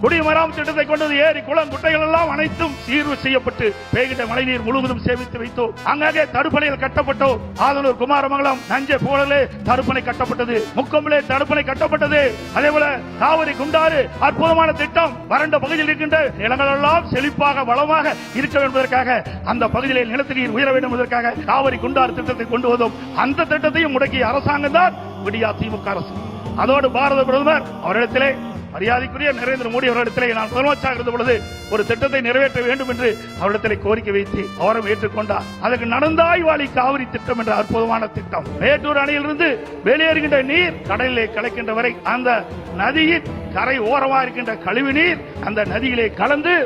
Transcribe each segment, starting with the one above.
குடிமராமத்து திட்டத்தை கொண்டது ஏரி குளம் குட்டைகள் எல்லாம் அனைத்தும் சீர்வு செய்யப்பட்டு பெய்கின்ற மழைநீர் முழுவதும் சேமித்து வைத்தோம். அங்கங்கே தடுப்பணைகள் கட்டப்பட்டோம். ஆதனூர் குமாரமங்கலம் நஞ்சை போலே தடுப்பணை கட்டப்பட்டது. முக்கம்பிலே தடுப்பணை கட்டப்பட்டது. அதே போல காவிரி குண்டாறு அற்புதமான திட்டம். வறண்ட பகுதியில் இருக்கின்ற நிலங்கள் எல்லாம் செழிப்பாக வளமாக இருக்க வேண்டும் என்பதற்காக அந்த பகுதியில் நிலத்தடி நீர் உயர வேண்டும் என்பதற்காக காவிரி குண்டாறு திட்டத்தை கொண்டு வந்தோம். அந்த திட்டத்தையும் முடக்கிய அரசாங்கம் தான் விடியா திமுக அரசு. அதோடு பாரத பிரதமர் அவரிடத்திலே மரியாதைக்குரிய நரேந்திர மோடி அவரிடத்திலே நான் முதலமைச்சராக இருந்த பொழுது ஒரு திட்டத்தை நிறைவேற்ற வேண்டும் என்று அவரிடத்திலே கோரிக்கை வைத்து அவரும் ஏற்றுக்கொண்டார். அதற்கு நடந்தாய்வாளி காவிரி திட்டம் என்ற அற்புதமான திட்டம். மேட்டூர் அணையிலிருந்து வெளியேறுகின்ற நீர் கடலிலே கலக்கின்ற வரை அந்த நதியின் கரை ஓரமாக இருக்கின்ற கழிவு நீர் அந்த நதியிலே கலந்து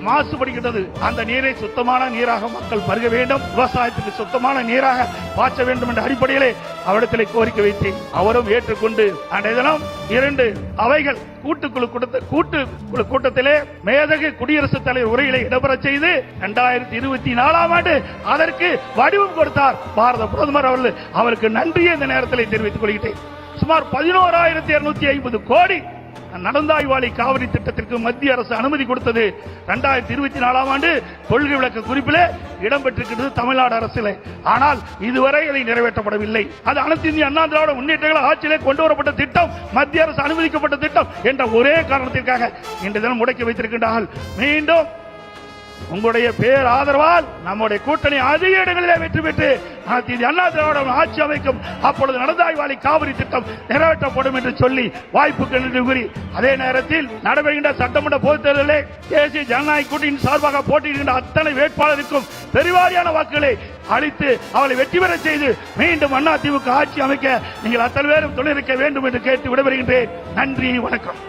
மாசுபடுகின்றது. அந்த நீரை சுத்தமான நீராக மக்கள் பருக வேண்டும், விவசாயத்துக்கு சுத்தமான நீராக பாய்ச்ச வேண்டும் என்ற அடிப்படையிலே அவரிடத்திலே கோரிக்கை வைத்து அவரும் ஏற்றுக்கொண்டு அன்றைய தினம் 2 அவைகள் கூட்டுக்குழு கூட்டத்திலே மேதகு குடியரசுத் தலைவர் உரையிலே இடம்பெற செய்து 2024ஆம் ஆண்டு அதற்கு வடிவம் கொடுத்தார் பாரத பிரதமர் அவர்கள். அவருக்கு நன்றியை இந்த நேரத்தில் தெரிவித்துக் கொள்கிறேன். சுமார் 11,250 கோடி நடந்தாய்வாளி காவிரி திட்டத்திற்கு மத்திய அரசு அனுமதி கொடுத்தது 2024ஆம் ஆண்டு கொள்கை விளக்க குறிப்பிலே இடம்பெற்றிருக்கிறது தமிழ்நாடு அரசிலே. ஆனால் இதுவரை அதை நிறைவேற்றப்படவில்லை. அது அனைத்து இந்திய அண்ணா திராவிட முன்னேற்றங்கள் ஆட்சியிலே கொண்டு வரப்பட்ட திட்டம், மத்திய அரசு அனுமதிக்கப்பட்ட திட்டம் என்ற ஒரே காரணத்திற்காக இன்று தினம் முடக்கி வைத்திருக்கின்றார்கள். மீண்டும் உங்களுடைய பேர் ஆதரவால் நம்முடைய கூட்டணி அதிக இடங்களிலே வெற்றி பெற்று அண்ணா திராவிட ஆட்சி அமைக்கும். அப்பொழுது நடந்தாய்வாளி காவிரி திட்டம் நிறைவேற்றப்படும் என்று சொல்லி வாய்ப்புக்கு நன்றி கூறி, அதே நேரத்தில் நடைபெறுகின்ற சட்டமன்ற பொதுத் தேர்தலிலே தேசிய ஜனநாயக கூட்டணியின் சார்பாக போட்டியிடுகின்ற அத்தனை வேட்பாளருக்கும் பெருவாரியான வாக்குகளை அளித்து அவளை வெற்றி பெற செய்து மீண்டும் அதிமுக ஆட்சி அமைக்க நீங்கள் அத்தனை பேரும் துணை இருக்க வேண்டும் என்று கேட்டு விடைபெறுகின்றேன். நன்றி, வணக்கம்.